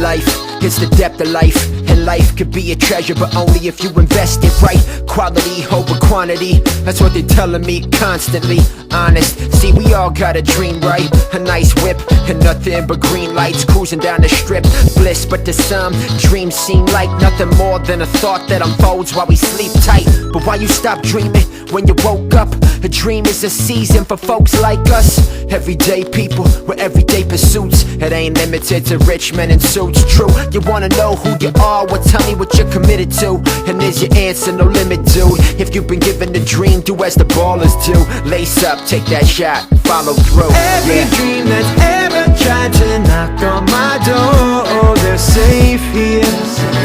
life, it's the depth of life. And life could be a treasure, but only if you invest it right. Quality over quantity, that's what they're telling me constantly. Honest, see we all got a dream, right? A nice whip and nothing but green lights, cruising down the strip. Bliss, but to some, dreams seem like nothing more than a thought that unfolds while we sleep tight. But why you stop dreaming when you woke up? A dream is a season for folks like us. Everyday people with everyday pursuits. It ain't limited to rich men in suits. True, you wanna know who you are, well tell me what you're committed to. And is your answer no limit, dude? If you've been given a dream, do as the ballers do. Lace up, take that shot, follow through. Every dream that's ever tried to knock on my door, they're safe here.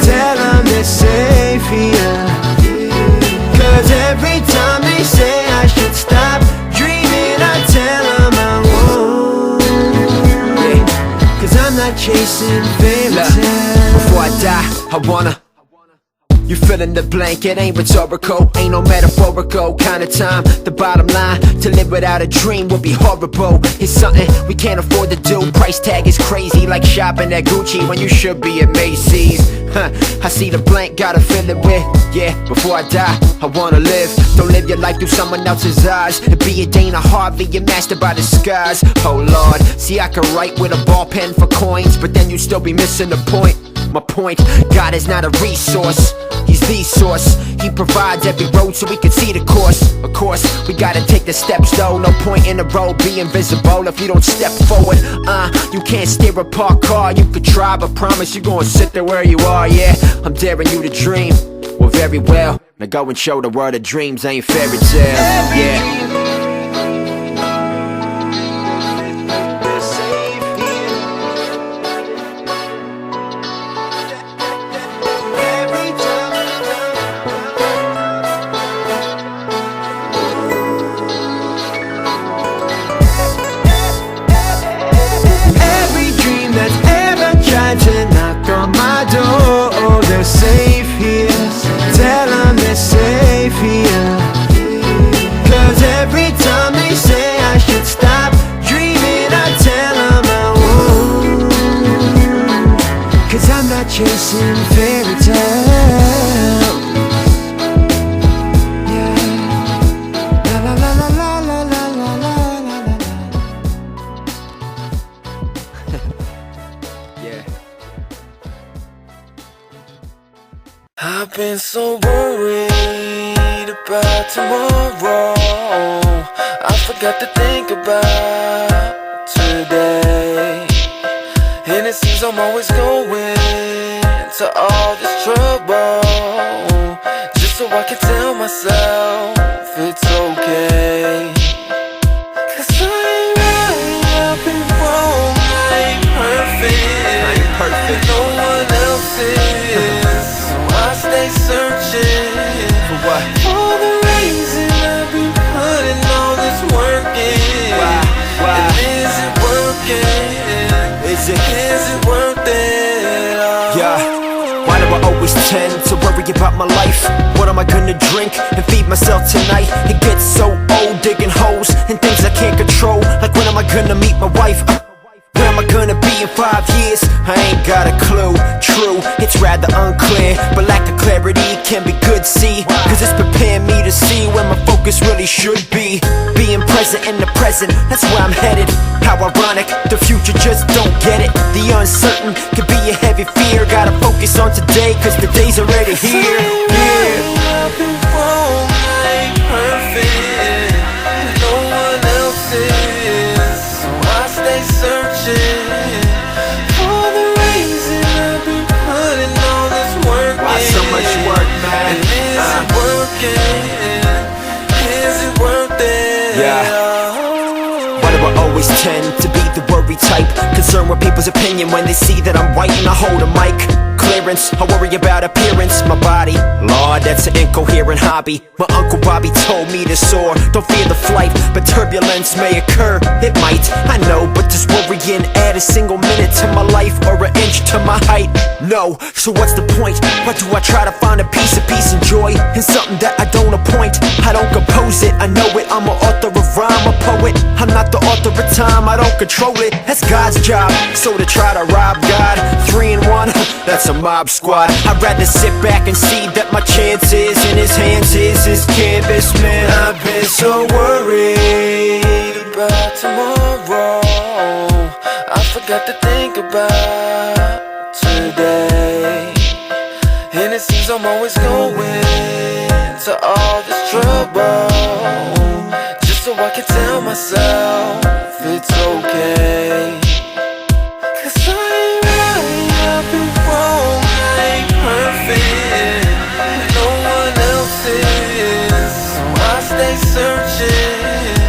Tell them they're safe here. Cause every time they say I should stop dreaming, I tell them I won't. Cause I'm not chasing fairytales. Before I die, I wanna you fill in the blank, it ain't rhetorical, ain't no metaphorical kind of time. The bottom line, to live without a dream would be horrible. It's something we can't afford to do. Price tag is crazy, like shopping at Gucci when you should be at Macy's. I see the blank, gotta fill it with, yeah, before I die, I wanna live. Don't live your life through someone else's eyes. Be a Dana Harvey, you're mastered by the skies. Oh Lord, see I can write with a ball pen for coins, but then you'd still be missing the point. My point, God is not a resource, He's the source. He provides every road so we can see the course. Of course, we gotta take the steps though. No point in the road being visible if you don't step forward. You can't steer a parked car. You could try, but promise you gonna sit there where you are. Yeah, I'm daring you to dream. Well, very well. Now go and show the world that dreams ain't fairy tales. Yeah. To knock on my door, they're safe here. Tell them they're safe here. Cause every time they say I should stop dreaming, I tell them I won't. Cause I'm not chasing fairy tales. I've been so worried about tomorrow, I forgot to think about today. And it seems I'm always going to all this trouble, just so I can tell myself it's okay. Cause I ain't right, I've been wrong, I ain't perfect, no one else is. Stay searching for what? For the reason I've been putting all this work in. Why? And is it working? Is it worth it? Oh. Yeah. Why do I always tend to worry about my life? What am I gonna drink and feed myself tonight? It gets so old digging holes and things I can't control. Like when am I gonna meet my wife? Where am I gonna be in 5 years? I ain't got a clue. True, it's rather unclear, but lack of clarity can be good, see. Cause it's preparing me to see where my focus really should be. Being present in the present, that's where I'm headed. How ironic, the future just don't get it. The uncertain could be a heavy fear. Gotta focus on today, cause the day's already here. Yeah. I've been wrong, I ain't perfect, no one else is. So I stay searching for the reason I've been putting all this work in. Why so much work, man? And is it working? Is it worth it? Yeah. Why do I always tend to be the worry type? Concerned with people's opinion when they see that I'm writing. I hold a mic. Clearance, I worry about appearance. My body, Lord, that's an incoherent hobby. My Uncle Bobby told me to soar. Don't fear the flight, but turbulence may occur. It might, I know, but does worrying add a single minute to my life or an inch to my height? No, so what's the point? Why do I try to find a piece of peace and joy in something that I don't appoint? I don't compose it, I know it. I'm an author of rhyme, a poet. I'm not the author of time. I I don't control it, that's God's job. So to try to rob God, 3 in 1, that's a mob squad. I'd rather sit back and see that my chances in his hands is his canvas. Man, I've been so worried about tomorrow. I forgot to think about today. And it seems I'm always going to all this trouble just so I can tell myself it's okay. 'Cause I ain't right, I've been wrong, I ain't perfect, no one else is. So I stay searching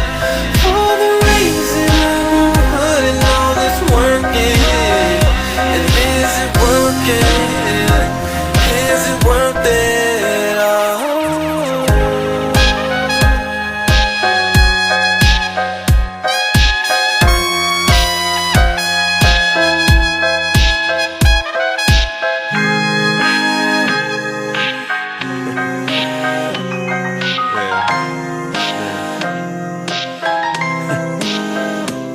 for the reason I've been putting all this work in. And is it working? Is it worth it? Oh.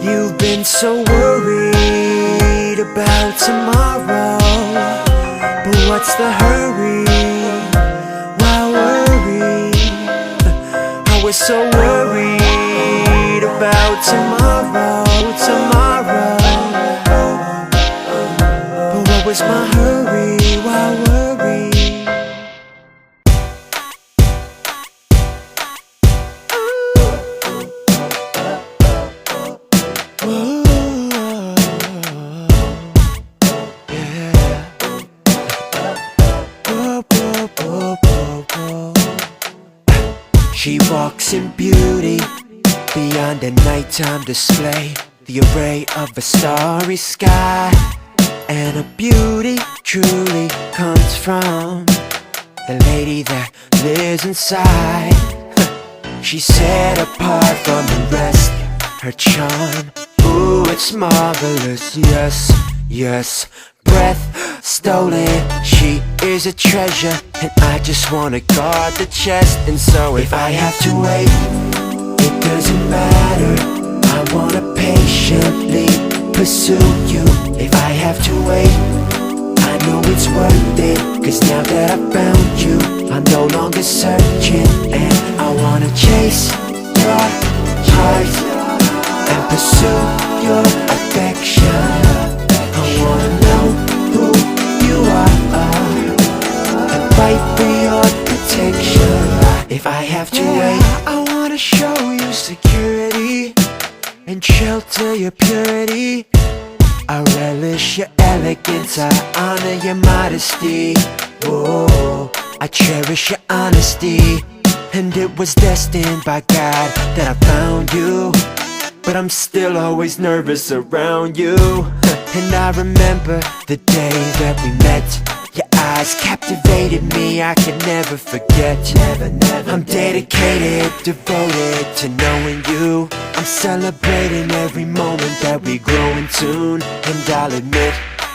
You've been so worried about tomorrow, but what's the hurry? Why worry? I was so worried about tomorrow, but what was my hurry? Why worry? She walks in beauty beyond a nighttime display, the array of a starry sky. And her beauty truly comes from the lady that lives inside. She's set apart from the rest, her charm, ooh, it's marvelous. Yes, yes, breath stolen. She is a treasure, and I just wanna guard the chest. And so if I have to wait, it doesn't matter. I wanna patiently pursue you. If I have to wait, I know it's worth it. 'Cause now that I found you, I'm no longer searching. And I wanna chase your heart and pursue your affection. I wanna know who you are and fight for your protection. If I have to wait, I wanna show you security and shelter your purity. I relish your elegance, I honor your modesty. Whoa, I cherish your honesty. And it was destined by God that I found you, but I'm still always nervous around you. And I remember the day that we met. Your eyes captivated me, I can never forget. I'm dedicated, devoted to knowing you. I'm celebrating every moment that we grow in tune. And I'll admit,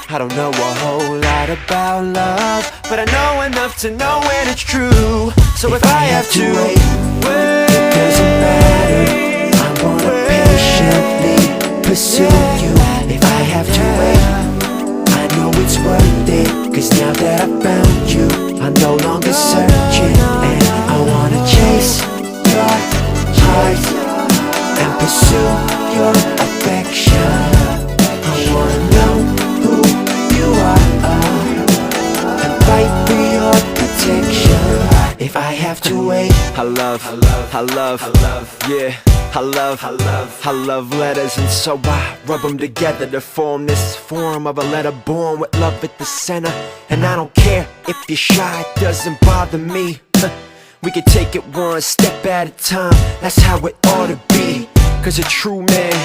I don't know a whole lot about love, but I know enough to know when it's true. So if I have to wait, it doesn't matter. I wanna patiently pursue you. If I have to wait, I know it's worth it. 'Cause now that I found you, I'm no longer searching. And I wanna chase your heart and pursue your affection. I wanna know who you are and fight for your protection. If I have to wait, I love, yeah, I love letters. And so I rub them together to form this form of a letter born with love at the center. And I don't care if you're shy, it doesn't bother me. We can take it one step at a time, that's how it ought to be. 'Cause a true man,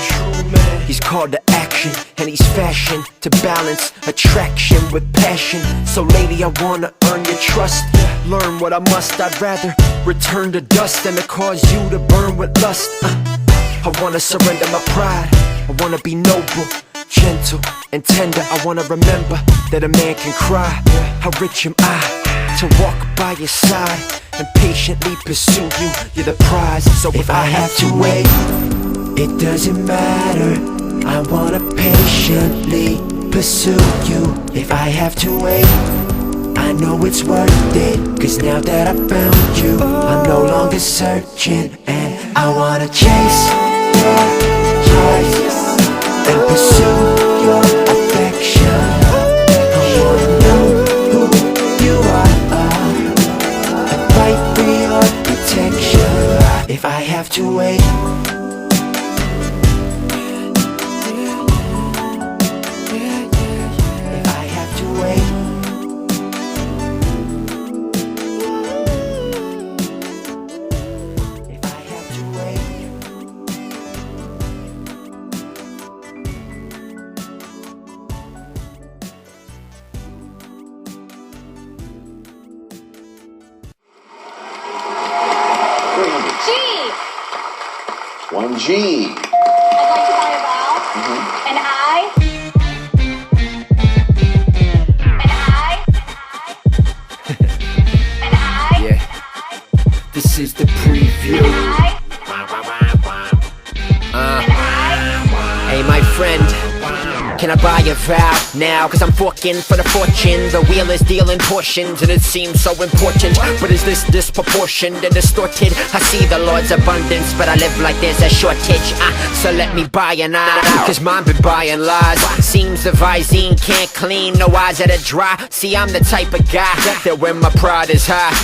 he's called to action. And he's fashioned to balance attraction with passion. So lady, I wanna earn your trust, learn what I must. I'd rather return to dust than to cause you to burn with lust. I wanna surrender my pride, I wanna be noble, gentle and tender. I wanna remember that a man can cry. How rich am I to walk by your side and patiently pursue you, you're the prize. So if I have to wait, it doesn't matter. I wanna patiently pursue you. If I have to wait, I know it's worth it. Cause now that I found you, I'm no longer searching. And I wanna chase your heart and pursue your affection. I wanna know who you are and fight for your protection. If I have to wait, if I have to wait, if I have to wait. G! 1G. I'd like to buy a vowel. An I. An I. An I. Yeah, this is the preview. An I. Hey my friend, can I buy a vow now? Cause I'm forking for the fortune. The wheel is dealing portions and it seems so important. But is this disproportioned and distorted? I see the Lord's abundance, but I live like there's a shortage. So let me buy an eye, cause mine been buying lies. Seems the Visine can't clean, no eyes that are dry. See, I'm the type of guy that when my pride is high,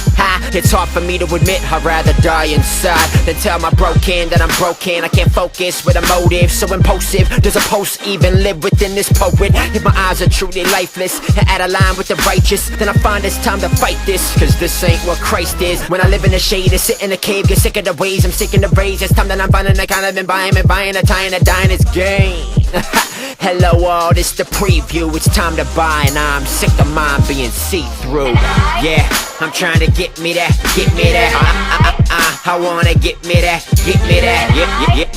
it's hard for me to admit I'd rather die inside than tell my broken that I'm broken. I can't focus with a motive so impulsive. Does a post even live within this poet? If my eyes are truly lifeless and out of line with the righteous, then I find it's time to fight this. Cause this ain't what Christ is. When I live in the shade and sit in a cave, get sick of the ways, I'm sick of the rays. It's time that I'm finding the kind I've been buying and buying, a tying, a dying, it's game. Hello all, this the preview. It's time to buy and I'm sick of mine being see-through. Yeah, I'm trying to get me that, get me that. I wanna get me that, get me that.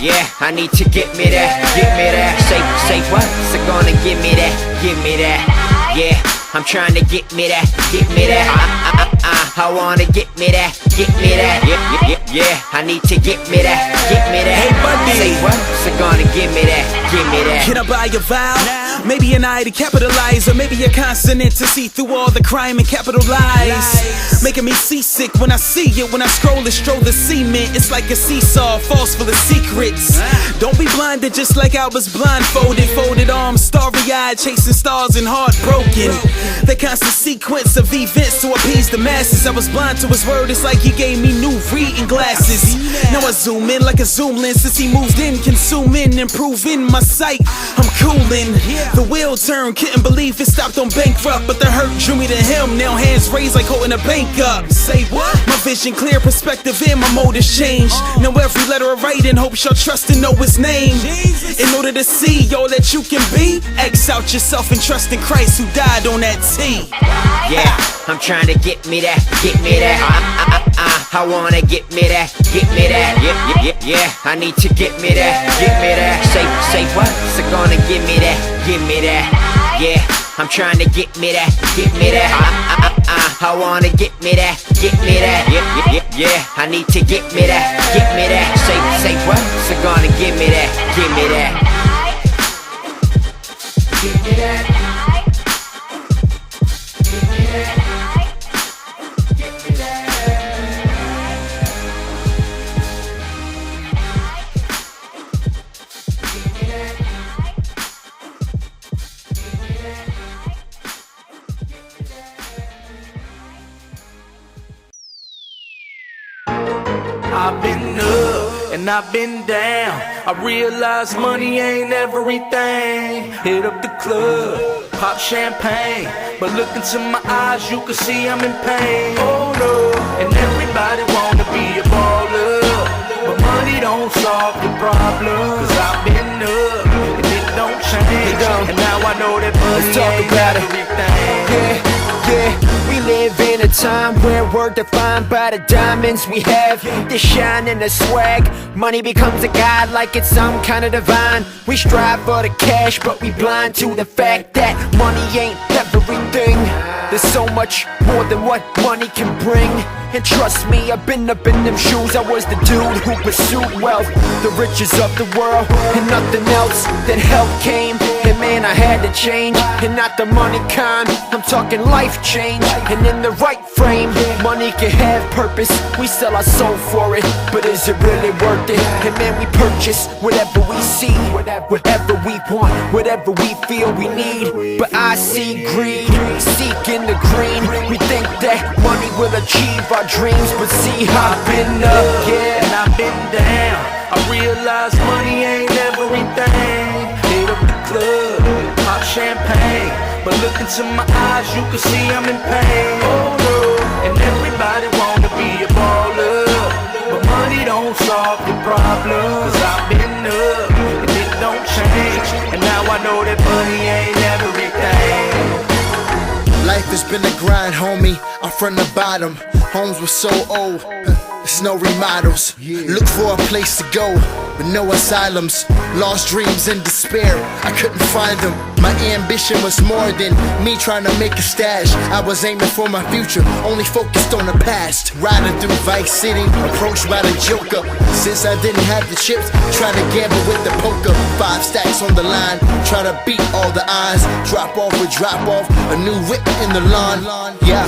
Yeah, I need to get me that, get me that. Say what? So gonna give me that, give me that. Yeah, I'm trying to get me that, get me that. I wanna get me that, get me that. Yeah, I need to get me that, get me that. Hey buddy, say what? So gonna give me that, give me that. Can I buy a vowel? Maybe an I to capitalize, or maybe a consonant to see through all the crime and capital lies. Making me seasick when I see it, when I scroll and stroll the cement. It's like a seesaw, falls full of secrets. Don't be blinded just like I was blindfolded. Folded arms, starry-eyed, chasing stars and heartbroken. The constant sequence of events to appease the masses. I was blind to his word, it's like he gave me new reading glasses. Now I zoom in like a zoom lens as he moves in, consuming, improving my sight. I'm cooling, the wheel turned, couldn't believe it stopped on bankrupt. But the hurt drew me to him, now hands raised like holding a bank up. Say what? My vision clear, perspective and my motives change. Now every letter I write in hopes y'all trust and know his name. In order to see all that you can be, X out yourself and trust in Christ who died on that T. Yeah, I'm trying to get me that, get me that. I wanna get me that, get me that. Yeah, I need to get me that, get me that. Say what? So gonna give me that, give me that. Yeah, I'm trying to get me that, get me that. I wanna get me that, get me that. Yeah, I need to get me that, get me that. Say what? So gonna give me that, give me that. Give me that. I've been up and I've been down. I realize money ain't everything. Hit up the club, pop champagne, but look into my eyes, you can see I'm in pain. Oh no, and everybody wanna be a baller, but money don't solve the problem. Cause I've been up and it don't change, and now I know that money ain't everything. Yeah, we live in a time where we're defined by the diamonds we have, the shine and the swag. Money becomes a god like it's some kind of divine. We strive for the cash, but we blind to the fact that money ain't everything. There's so much more than what money can bring. And trust me, I've been up in them shoes. I was the dude who pursued wealth, the riches of the world, and nothing else. Then help came, and man, I had to change. And not the money kind, I'm talking life change. And in the right frame, money can have purpose. We sell our soul for it, but is it really worth it? And man, we purchase whatever we see, whatever we want, whatever we feel we need. But I see greed, seeking the green. We think that money will achieve our dreams, but see, I've been up, yeah, and I've been down. I realize money ain't everything. Hit up the club, pop champagne, but look into my eyes, you can see I'm in pain. Oh no, and everybody wanna be a baller, but money don't solve your problems. Cause I've been up, and it don't change, and now I know that money ain't everything. Life has been a grind, homie. I'm from the bottom. Homes were so old, there's no remodels. Look for a place to go, but no asylums. Lost dreams and despair, I couldn't find them. My ambition was more than me trying to make a stash. I was aiming for my future, only focused on the past. Riding through Vice City, approached by the Joker. Since I didn't have the chips, trying to gamble with the poker. 5 stacks on the line, try to beat all the odds. Drop off with drop off, a new whip in the lawn. Yeah,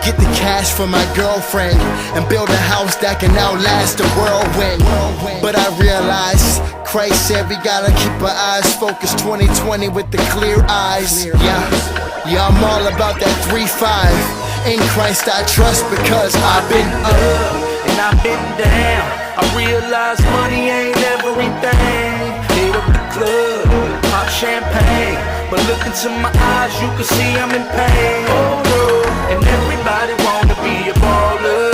get the cash for my girlfriend and build a house that can outlast the whirlwind. But I realized Christ said we gotta keep our eyes focused. 2020 with the clear eyes. Yeah, I'm all about that 3-5. In Christ I trust because I've been up and I've been down. I realize money ain't everything. Hit up the club, pop champagne, but look into my eyes, you can see I'm in pain. Oh no, and everybody wanna be a baller,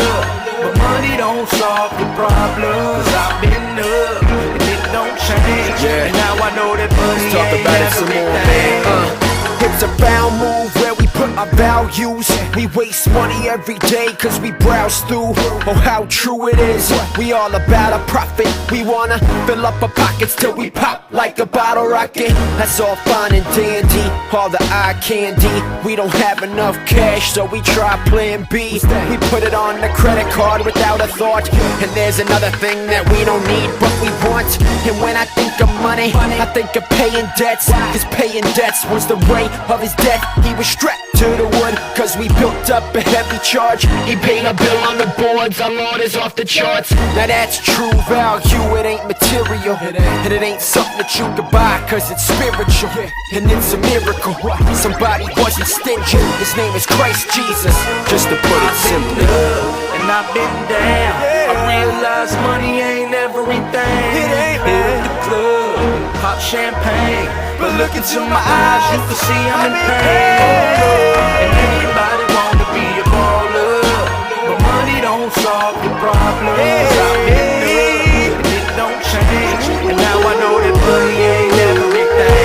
but money don't solve your problems. Cause I've been up, and it don't change, and now I know that money talk ain't about it some more, everything. man. It's a foul move where we put our values. We waste money every day cause we browse through. Oh, how true it is. We all about a profit. We wanna fill up our pockets till we pop like a bottle rocket. That's all fine and dandy, all the eye candy. We don't have enough cash, so we try plan B. We put it on the credit card without a thought. And there's another thing that we don't need but we want. And when I think of money, I think of paying debts. Cause paying debts was the way of his death. He was strapped to the wood cause we built up a heavy charge. He paid a bill on the boards, our Lord is off the charts. Now that's true value, it ain't material. And it ain't something that you could buy cause it's spiritual. And it's a miracle, somebody wasn't stingy. His name is Christ Jesus, just to put it simply. And I've been down, I realize money ain't everything. It ain't, man. Hit the club, pop champagne, but look into my eyes, you can see I'm in pain. And everybody wanna be a baller, but money don't solve your problems. I've been up, and it don't change, and now I know that money ain't everything.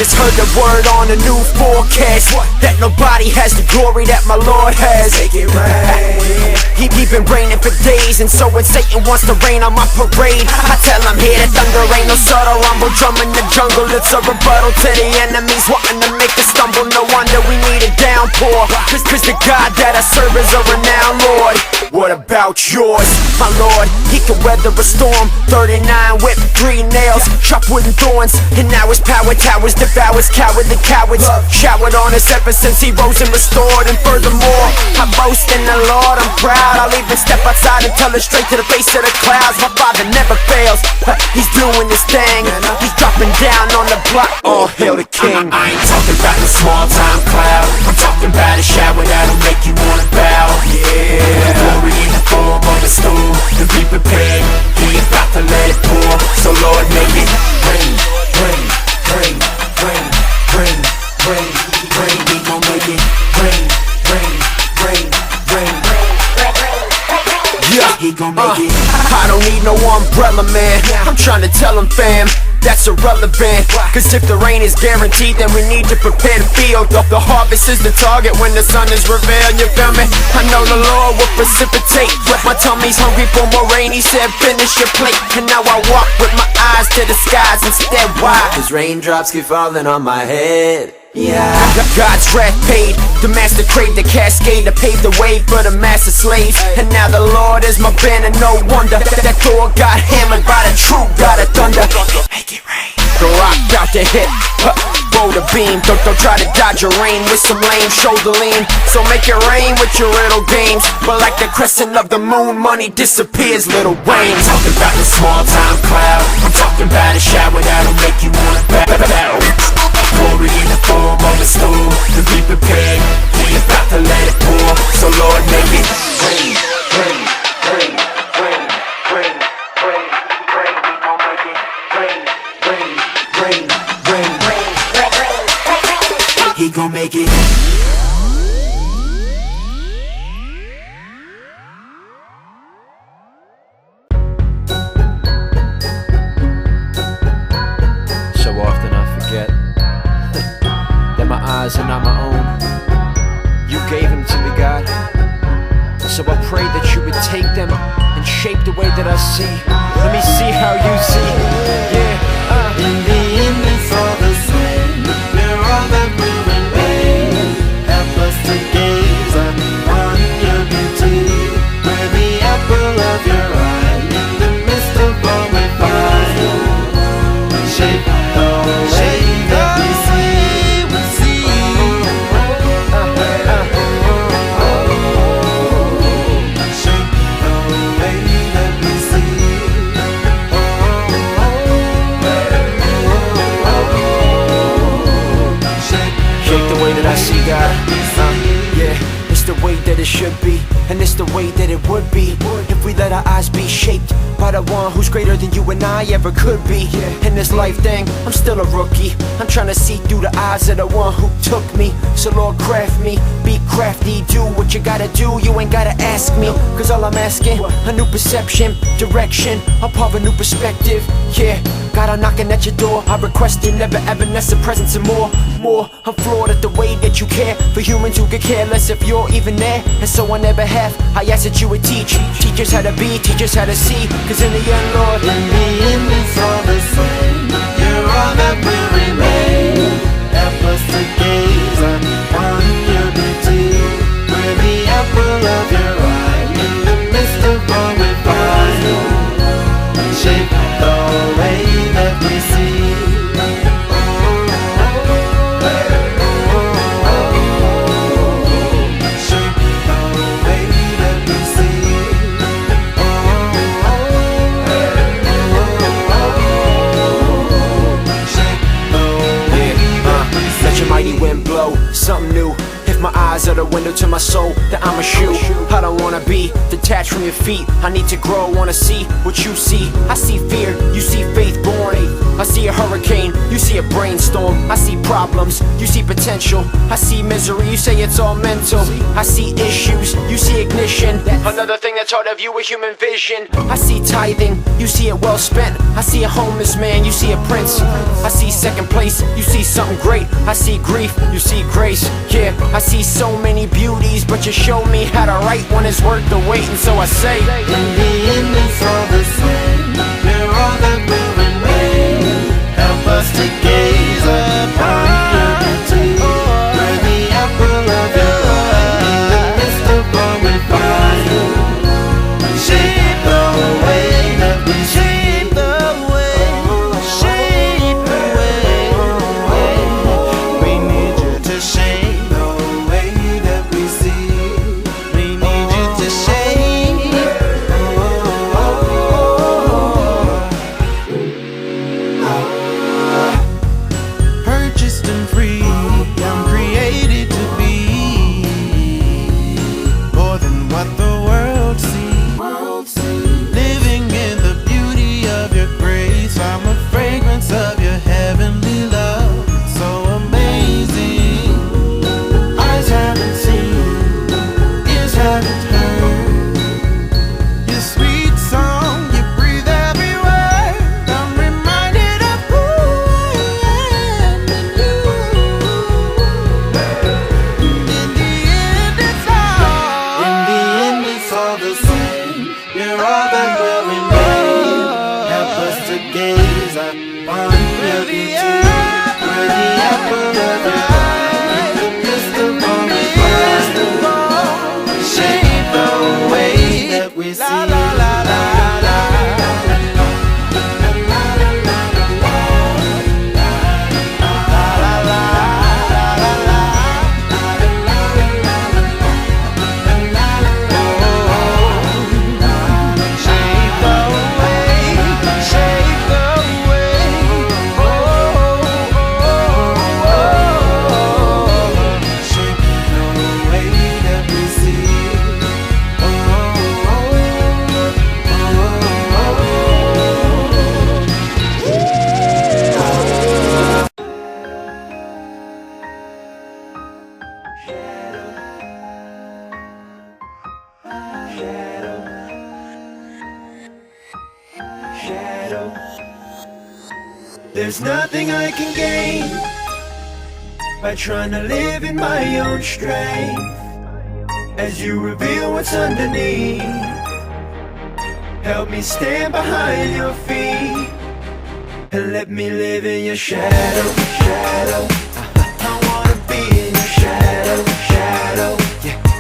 Heard the word on the new forecast that nobody has the glory that my Lord has. Make it rain. He been raining for days, and so when Satan wants to rain on my parade, I tell him here the thunder ain't no subtle rumble, drum in the jungle. It's a rebuttal to the enemies wanting to make us stumble. No wonder we need a downpour, cause the God that I serve is a renowned Lord. What about yours? My Lord, he can weather a storm. 39 with 3 nails, sharp wooden thorns, and now his power towers devours cowardly cowards showered on us ever since he rose and restored. And furthermore, I boast in the Lord, I'm proud. I'll even step outside and tell it straight to the face of the clouds. My Father never fails, he's doing his thing. He's dropping down on the block, all hail the King. I ain't talking about no small time cloud. I'm talking about a shower that'll make you wanna bow. Yeah, the glory in the form of a storm. And be prepared, he about to let it pour. So Lord, make it rain, rain, rain, rain, rain, rain, rain. We gon' make it rain, rain, rain, rain. Yeah, he gon' make it. I don't need no umbrella, man. I'm trying to tell him, fam, that's irrelevant. Cause if the rain is guaranteed, then we need to prepare the field. The harvest is the target when the sun is revealed, you feel me? I know the Lord will precipitate. My tummy's hungry for more rain, he said finish your plate. And now I walk with my eyes to the skies instead. Why? Cause raindrops keep falling on my head. Yeah, God's wrath paid, the master craved the cascade to pave the way for the master slaves. And now the Lord is my banner, no wonder that Thor got hammered by the true God of thunder. make it rain. The rock bout to hit, boulder beam. Don't try to dodge your rain with some lame shoulder lean. So make it rain with your riddle games. But like the crescent of the moon, money disappears, Little Wayne. I'm talking about the small time cloud. I'm talking about a shower that'll make you wanna bow. Glory in the form of a storm. And be prepared, he about to let it pour. So Lord, make it rain, rain, rain, rain, rain, rain, rain. We gon' make it rain, rain, rain, rain, rain. He gon' make it. So often I forget that my eyes are not my own. You gave them to me, God. So I pray that you would take them and shape the way that I see. Let me see how you see. Yeah, In the end it's all the same. We're all that we remain. Help us to gaze upon your beauty. We're the apple of your eye. In the midst of all we find, shape the way that we see. We see. Shape the way that we see. shape the way that I see, God. Yeah, it's the way that it should be, and it's the way that it would be if we let our eyes be shaped by the one who's greater than you and I ever could be. In this life thing, I'm still a rookie. I'm trying to see through the eyes of the one who took me. So Lord, craft me, be crafty, do what you gotta do. You ain't gotta ask me, cause all I'm asking, a new perception, direction, upon a new perspective. Yeah, God, I'm knocking at your door. I request you never ever less a presence and more. I'm floored at the way that you care for humans who could care less if you're even there. And so on their behalf, I ask that you would teach us how to be, teach us how to see. Cause in the end, Lord, In the end it's all the same. You're all that will remain. Help us to gaze upon your beauty. We're the apple of your eye. In the midst of all we find, shape the way that we see. Shape the way that we see. let your mighty wind blow something new. If my eyes are the window to my soul, then I'm a shoe. I don't wanna be detached from your feet. I need to grow, wanna see what you see. I see fear, you see faith born. I see a hurricane, you see a brainstorm. I see problems, you see potential. I see misery, you say it's all mental. I see issues, you see ignition. Another thing that's hard of you is human vision. I see tithing, you see it well spent. I see a homeless man, you see a prince. I see second place, you see something great. I see grief, you see grace. Yeah, I see so many beauties, but you show me how to write one is worth the wait. And so I say, In the end it's all the same. We're all that will remain. Help us to gaze upon your beauty. We're the apple of your eye. In the midst of all we find, shape the way that we shape the way. Shape the way. There's nothing I can gain by trying to live in my own strength. As you reveal what's underneath, help me stand behind your feet and let me live in your shadow, shadow. I wanna be in your shadow, shadow.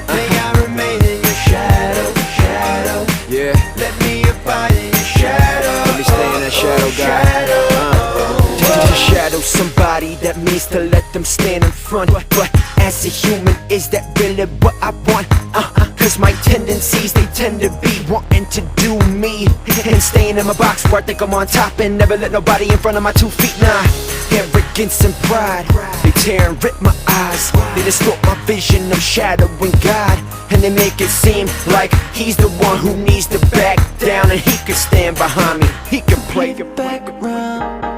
May I remain in your shadow, shadow. Yeah, Let me abide in your shadow. let me stay in that shadow, God. To shadow somebody, that means to let them stand in front. But as a human, is that really what I want? Cause my tendencies, they tend to be wanting to do me and staying in my box where I think I'm on top and never let nobody in front of my 2 feet. Nah, arrogance and pride, they tear and rip my eyes. They distort my vision of shadowing God, and they make it seem like he's the one who needs to back down, and he can stand behind me, he can play the background.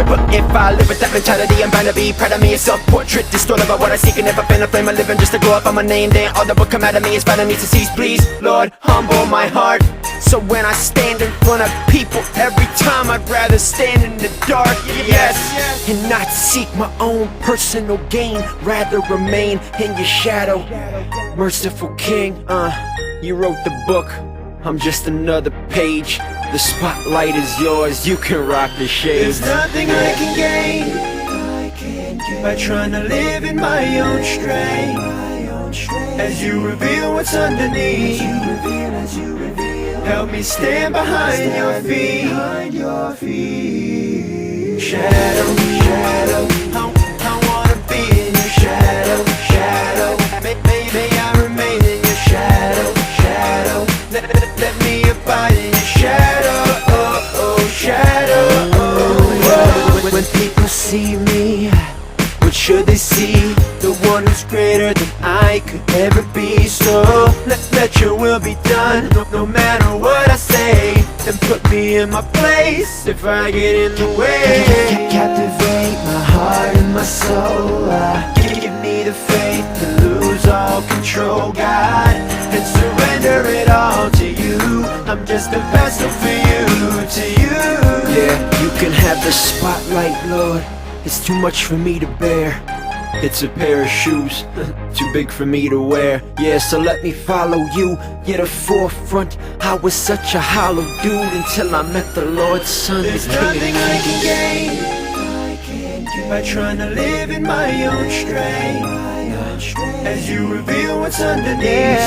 But if I live with that mentality, I'm bound to be proud of me. A self-portrait distorted by what I seek, and never been a flame of living just to glorify my name. Then all that will come out of me is bound to me to cease. Please, Lord, humble my heart, so when I stand in front of people, every time I'd rather stand in the dark, yes, and not seek my own personal gain, rather remain in your shadow. Merciful King, you wrote the book, I'm just another page. The spotlight is yours, you can rock the shades. There's nothing I can gain by trying to live in my own strength. As you reveal what's underneath, help me stand behind your feet. Shadow, shadow, I wanna be in your shadow, shadow. May I remain in your shadow, shadow. Let me abide in your shadow, shadow. When people see me, what should they see? The one who's greater than I could ever be. So let your will be done, no matter what I say. And put me in my place if I get in the way. Captivate my heart and my soul. Give me the faith to lose all control, God, and surrender it all to you. I'm just a vessel for you, to you. Yeah, you can have the spotlight, Lord. It's too much for me to bear. It's a pair of shoes, too big for me to wear. Yeah, so let me follow you, you're the forefront. I was such a hollow dude until I met the Lord's Son. There's nothing I can gain by trying to live in my own strength. As you reveal what's underneath,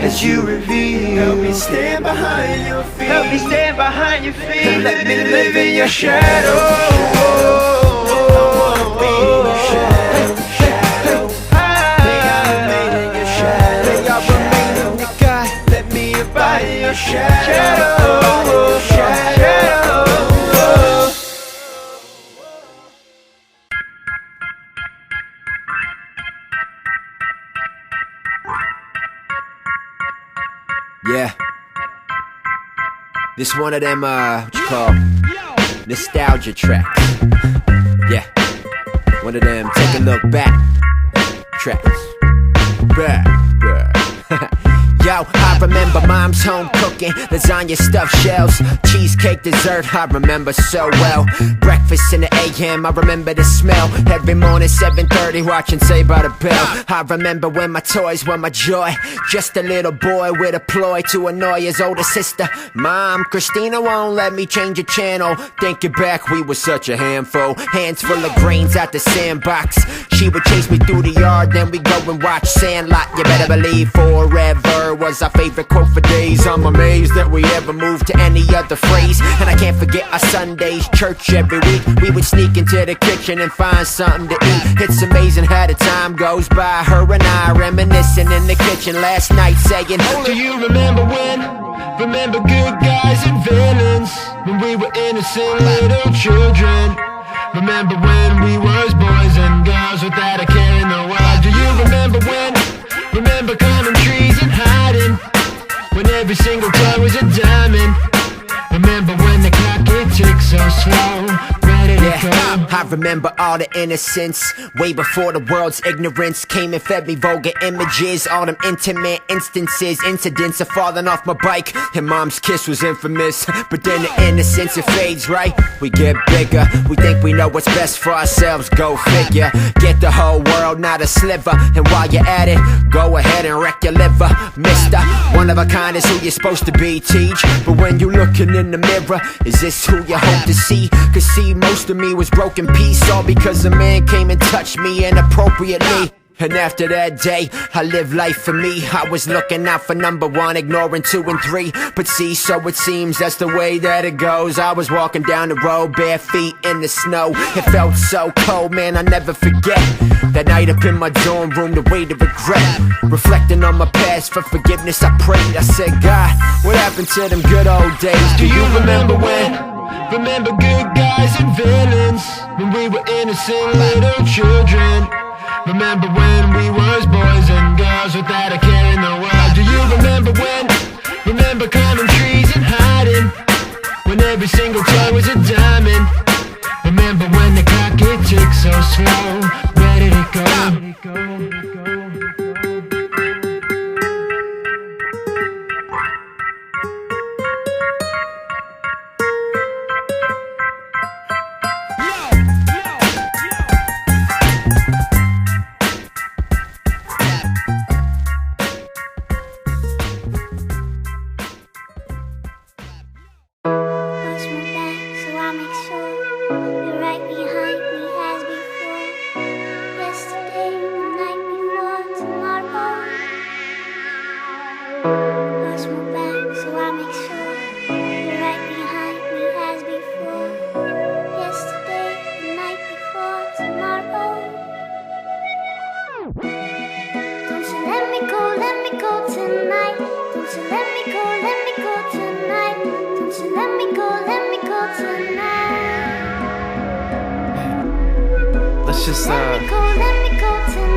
as you reveal, help me stand behind your feet. Help me stand behind your feet, and let me live in your shadow. Shadow, shadow. Yeah, this one of them, what you call, nostalgia tracks. Yeah, one of them take a look back tracks. Back. Yo, I remember mom's home cooking, lasagna, stuffed shells, cheesecake, dessert, I remember so well. Breakfast in the AM, I remember the smell. Every morning 7:30 watching Saved by the Bell. I remember when my toys were my joy, just a little boy with a ploy to annoy his older sister. Mom, Christina won't let me change the channel. Thinking back, we were such a handful. Hands full of grains at the sandbox. She would chase me through the yard, then we go and watch Sandlot. You better believe forever was our favorite quote for days. I'm amazed that we ever moved to any other phrase. And I can't forget our Sundays, church every week. We would sneak into the kitchen and find something to eat. It's amazing how the time goes by. Her and I reminiscing in the kitchen last night saying, do you remember when? Remember good guys and villains, when we were innocent little children. Remember when we was boys and girls without a care in the world. Do you remember when? Remember climbing trees and hiding, when every single toy was a diamond. Remember when the clock it ticked so slow, ready Yeah, I remember all the innocence, way before the world's ignorance came and fed me vulgar images. All them intimate instances, incidents of falling off my bike, and mom's kiss was infamous. But then the innocence, it fades, right? We get bigger, we think we know what's best for ourselves, go figure. Get the whole world, not a sliver, and while you're at it, go ahead and wreck your liver. Mister, one of a kind is who you're supposed to be, T.J. But when you looking in the mirror, is this who you hope to see? Cause see, most of me was broken piece, all because a man came and touched me inappropriately. And after that day, I lived life for me. I was looking out for number one, ignoring 2 and 3. But see, so it seems that's the way that it goes. I was walking down the road, bare feet in the snow. It felt so cold, man, I never forget that night up in my dorm room, the weight of regret. Reflecting on my past for forgiveness, I prayed. I said, God, what happened to them good old days? Do you remember when? Remember good guys and villains, when we were innocent little children. Remember when we was boys and girls without a care in the world. Do you remember when? Remember climbing trees and hiding, when every single toy was a diamond. Remember when the clock it ticked so slow. Where did it go?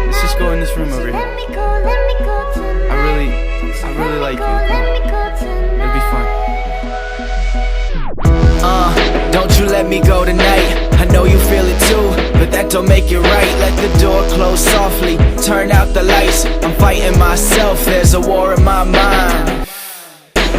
Let's just go in this room over here. I really like you. It'll be fun. Don't you let me go tonight. I know you feel it too, but that don't make it right. Let the door close softly, turn out the lights. I'm fighting myself, there's a war in my mind.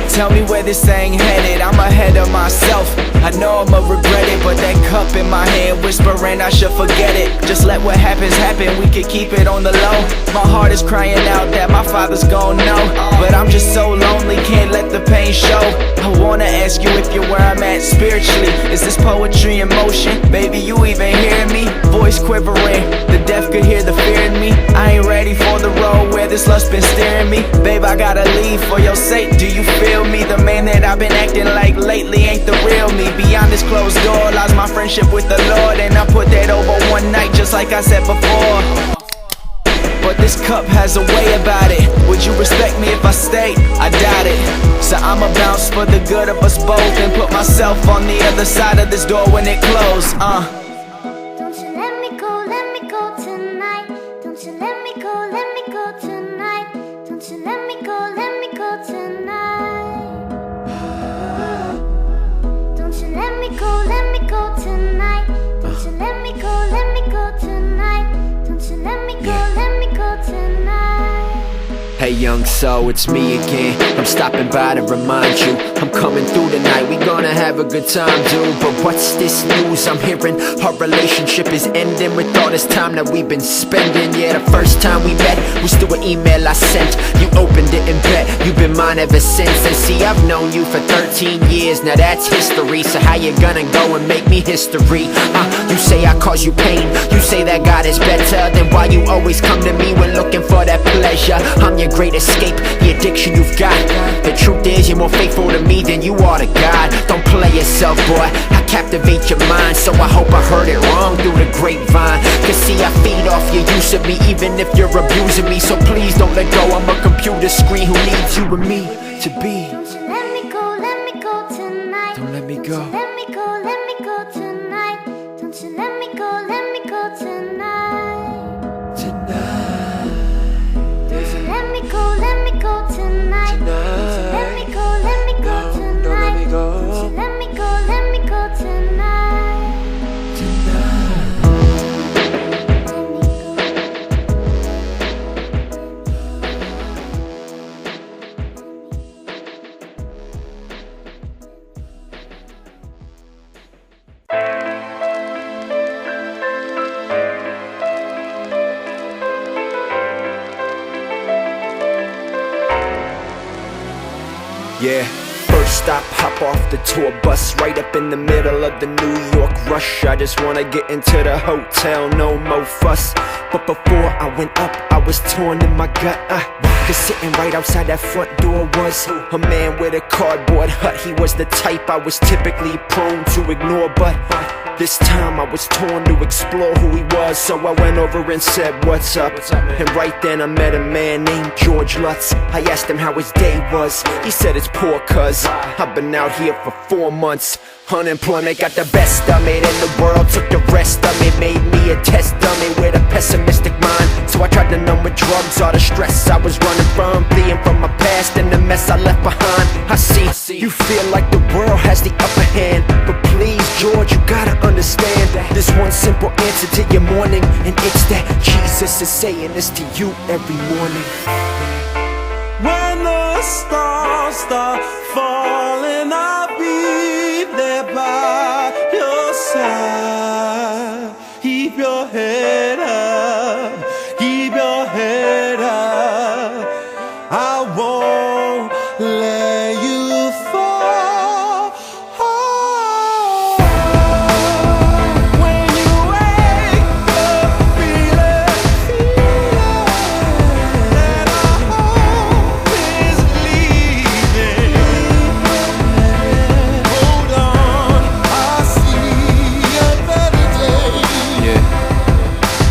Tell me where this thing headed, I'm ahead of myself. I know I'ma regret it, but that cup in my hand whispering I should forget it. Just let what happens happen, we can keep it on the low. My heart is crying out that my father's gon' know, but I'm just so lonely, can't let the pain show. I wanna ask you if you're where I'm at spiritually. Is this poetry in motion? Baby, you even hear me? Voice quivering, the deaf could hear the fear in me. I ain't ready for the road where this lust been steering me. Babe, I gotta leave for your sake, do you feel me? The man that I've been acting like lately ain't the real me. Beyond this closed door lies my friendship with the Lord, and I put that over one night just like I said before. But this cup has a way about it. Would you respect me if I stayed? I doubt it. So I'ma bounce for the good of us both and put myself on the other side of this door when it closed. Don't you let me go tonight. Don't you let me go tonight. Don't you let me go tonight. Don't you let me go tonight. Don't you let me go tonight. Don't you let me go tonight. Hey young soul, it's me again. I'm stopping by to remind you I'm coming through tonight, we gonna have a good time, dude. But what's this news I'm hearing? Our relationship is ending with all this time that we've been spending. Yeah, the first time we met was through an email I sent. You opened it and bet you've been mine ever since. And see, I've known you for 13 years, now that's history. So how you gonna go and make me history? You say I cause you pain, you say that God is better. Then why you always come to me when looking for that pleasure? I'm your great escape, the addiction you've got. The truth is you're more faithful to me than you are to God. Don't play yourself, boy, I captivate your mind. So I hope I heard it wrong through the grapevine. Cause see, I feed off your use of me, even if you're abusing me. So please don't let go, I'm a computer screen who needs you and me to be. Don't you let me go tonight. Don't let me go. Let me go tonight. Don't you let me go tonight. Tonight. Don't you let me go tonight. Let me go tonight. Don't let me go. Don't you let me go tonight. Yeah. First stop, hop off the tour bus, right up in the middle of the New York rush. I just wanna get into the hotel, no more fuss. But before I went up, I was torn in my gut. Cause sitting right outside that front door was a man with a cardboard hut. He was the type I was typically prone to ignore, but this time I was torn to explore who he was. So I went over and said, what's up? And right then I met a man named George Lutz. I asked him how his day was. He said it's poor cuz I've been out here for 4 months. Unemployment got the best of me, then the world took the rest of me. Made me a test dummy with a pessimistic mind. So I tried to numb with drugs all the stress I was running from, fleeing from my past and the mess I left behind. I see you feel like the world has the upper hand, but please George, you gotta understand there's one simple answer to your morning, and it's that Jesus is saying this to you every morning. When the stars start falling, I'll be there by your side. Keep your head up, keep your head up. I won't let you fall. When you wake up feeling that our hope is leaving, hold on, I see a better day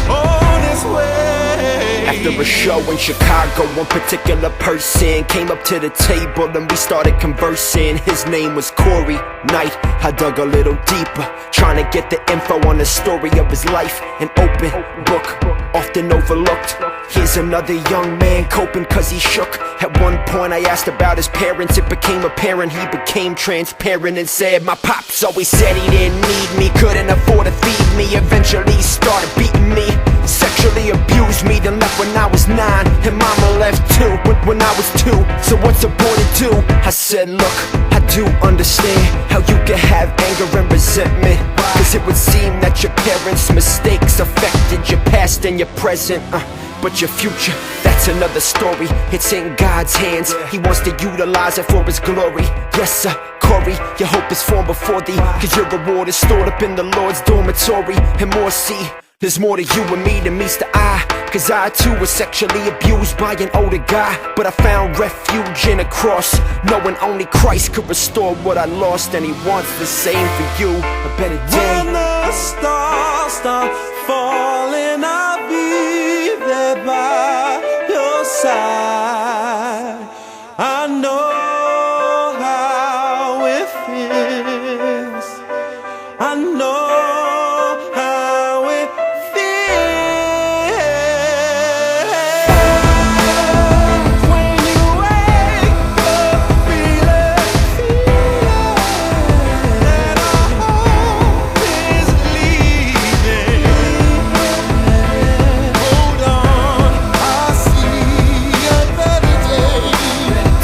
on its way. After a show in Chicago, one particular person came up to the table and we started conversing. His name was Corey Knight. I dug a little deeper, trying to get the info on the story of his life. An open book, often overlooked. Here's another young man coping cause he shook. At one point I asked about his parents. It became apparent he became transparent and said, my pops always said he didn't need me, couldn't afford to feed me. Eventually he started beating me, sexually abused me, then left when I was 9. And mama left too when I was 2. So what's a boy to do? I said, look, I do understand how you can have anger and resentment, cause it would seem that your parents' mistakes affected your past and your present, but your future, that's another story. It's in God's hands, He wants to utilize it for His glory. Yes sir, Corey, your hope is formed before thee, cause your reward is stored up in the Lord's dormitory. And more see, there's more to you and me than meets the eye, cause I too was sexually abused by an older guy. But I found refuge in a cross, knowing only Christ could restore what I lost. And He wants the same for you, a better day. When the stars start falling, I'll be there by your side. I know how it feels, I know how it feels. When you wake up feeling that our hope is leaving, hold on, I see a better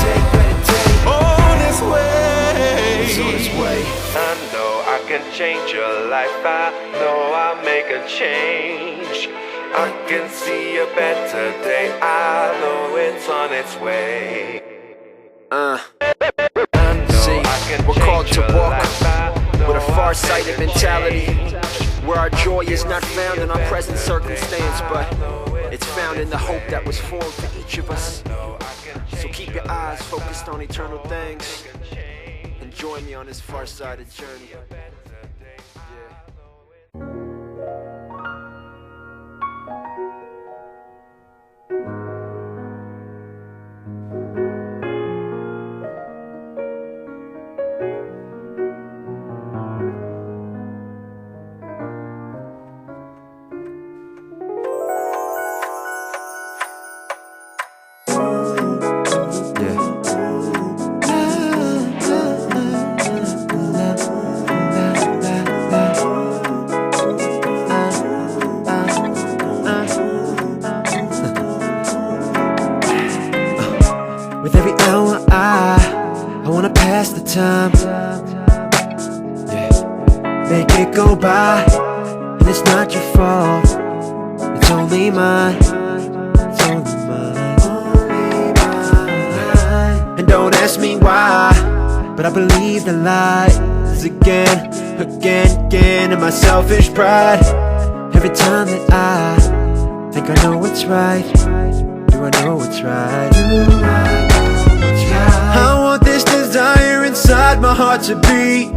day on its way. I know I can change your life, I know I'll make a change. I can see a better day, I know it's on its way. See, we're called to walk with a far-sighted mentality, where our joy is not found in our present circumstance, but it's found in the hope that was formed for each of us. So keep your eyes focused on eternal things and join me on this far-sighted journey. With every hour I wanna pass the time, make it go by. And it's not your fault, it's only mine, it's only mine. And don't ask me why, I believe the lies again, and my selfish pride. Every time that I think I know what's right, do I know what's right? I want this desire inside my heart to be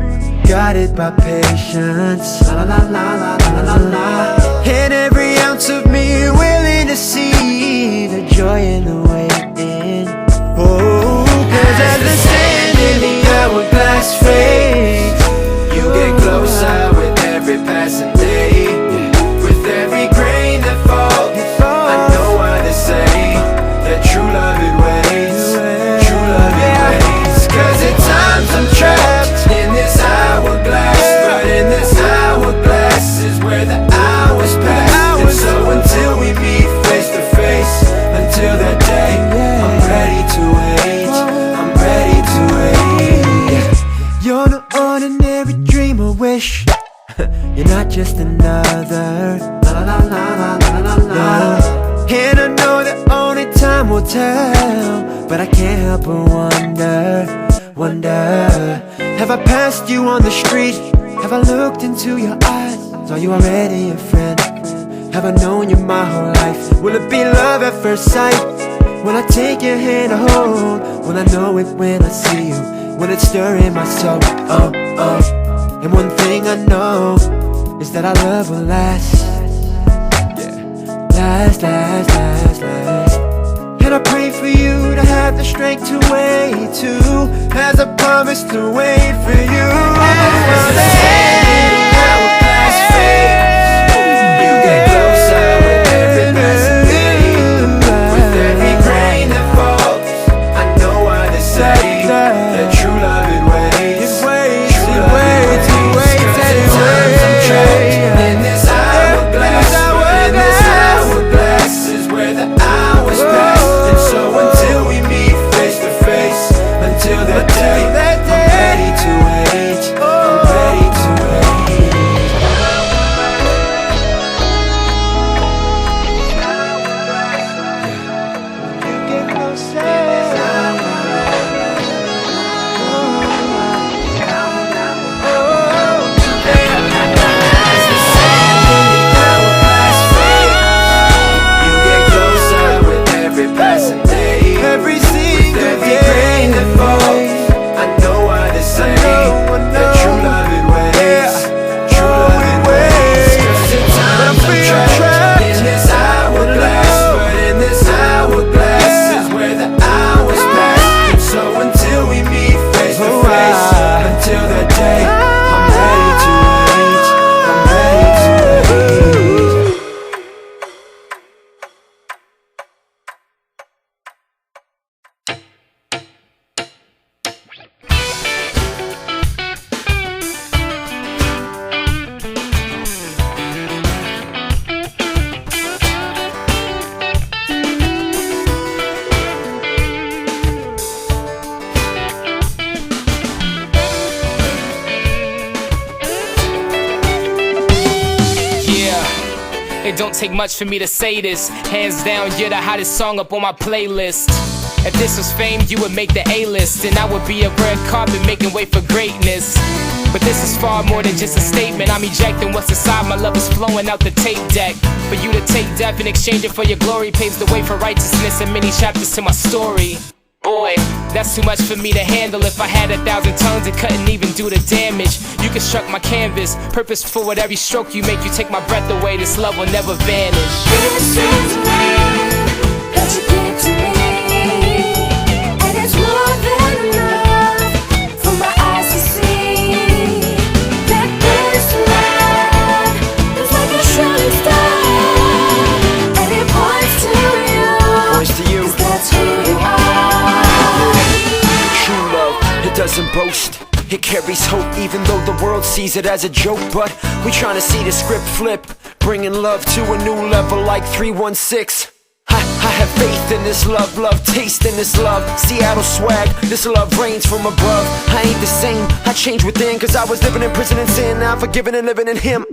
guided by patience, la la la la la la la. And every ounce of me willing to see the joy in the waiting. Oh, cause as the sand in the hourglass fades, You get closer with every passing day. With every grain that falls, I know what to say. That true love it waits, true love it waits. Cause at times I'm trapped in this hourglass, but in this hourglass is where the hours pass. And so until we meet face to face, until that day, I'm ready to wait, I'm ready to wait. you're no ordinary dream or wish. You're not just another, la la la la la la la. And I know that only time will tell, but I can't help but wonder. Have I passed you on the street? Have I looked into your eyes? Are you already a friend? Have I known you my whole life? Will it be love at first sight? Will I take your hand to hold? Will I know it when I see you? Will it stir in my soul? Oh, oh. And one thing I know is that our love will last. Last, last, last, last. And I pray for you to have the strength to wait too, as I promise to wait for you. As the sand in the hourglass fades, you get closer with every passing day. With every grain that falls, I know what to say. That true love it waits, true love it waits. Cause at times I'm trapped in this hourglass, but in this hourglass is where the hours pass. And so until we meet face to face, until that day, I'm ready to wait, I'm ready to wait. As the sand in the hourglass fades, you get closer with every passing day. Every With single every grain that falls, I know what to say. That true love it waits, true love it waits. Cause at times I'm trapped in this hourglass, but in this hourglass is where the hours pass. And so until we meet face to face, until that day, I'm ready to wait, I'm ready to wait. It don't take much for me to say this. Hands down, you're the hottest song up on my playlist. If this was fame, you would make the A-list, and I would be a red carpet making way for greatness. But this is far more than just a statement. I'm ejecting what's inside, my love is flowing out the tape deck. For you to take death and exchange it for your glory paves the way for righteousness and many chapters to my story. Boy, that's too much for me to handle. If I had 1,000 tongues, it couldn't even do the damage. You construct my canvas, purposeful with every stroke you make. You take my breath away, this love will never vanish. This is the way that you give to me, and it's more than enough for my eyes to see. That this love is like a shooting star, and it points to you. Points to you. 'Cause that's who you are. True love, it doesn't boast. It carries hope even though the world sees it as a joke. But we tryna see the script flip, bringing love to a new level like 316. I have faith in this love, love taste in this love. Seattle swag, this love rains from above. I ain't the same, I changed within, cause I was living in prison and sin. Now I'm forgiven and living in him,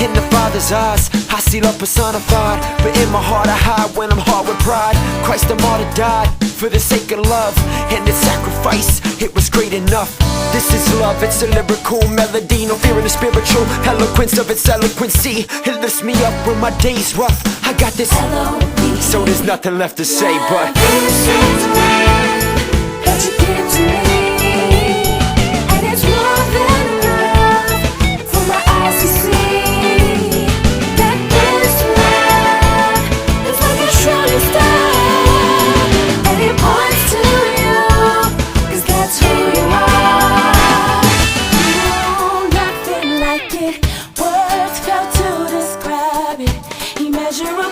In the Father's eyes, I see love personified, but in my heart I hide when I'm hard with pride. Christ the martyr died for the sake of love, and the sacrifice, it was great enough. This is love, it's a lyrical melody, no fear in the spiritual eloquence of its eloquency. It lifts me up when my day's rough. I got this, so there's nothing left to say but this is love that you give to me, and it's more than enough for my eyes to see. That this love is like a shooting star, and it points to you, cause that's who you are. Oh, nothing like it, words fail to describe it. Immeasurable,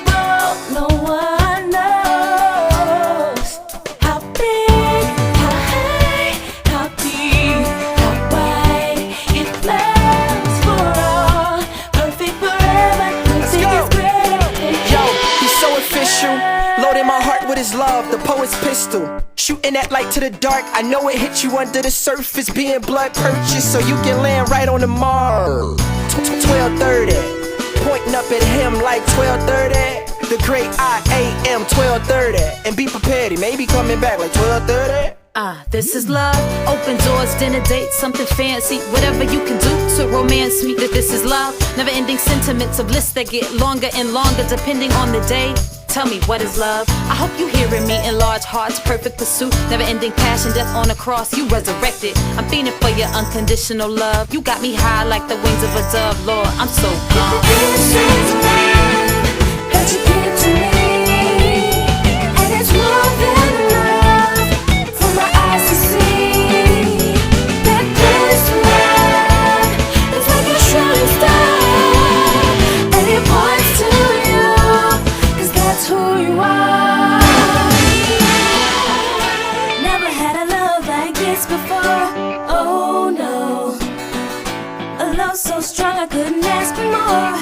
no one knows how big, how high, how deep, how wide. It flows for all, perfect forever. Nothing is greater. Yo, he's so official. Loading my heart with his love, the poet's pistol. Shooting that light to the dark, I know it hit you under the surface. Being blood purchased, so you can land right on the mark. 12:30, pointing up at him like 12:30. The great I am 12:30, and be prepared, he may be coming back like 12:30. This is love. Open doors, dinner dates, something fancy. Whatever you can do to romance me. That this is love. Never ending sentiments of lists that get longer and longer depending on the day. Tell me, what is love? I hope you hearing me in large hearts, perfect pursuit, never ending passion, death on a cross, you resurrected. I'm fiending for your unconditional love. You got me high like the wings of a dove, Lord, I'm so gone. This is love that you give to me, and it's more than enough for my eyes to see. That this love is like a shooting star, and it points to you, cause that's who you are. Never had a love like this before, oh no. A love so strong I couldn't ask for more.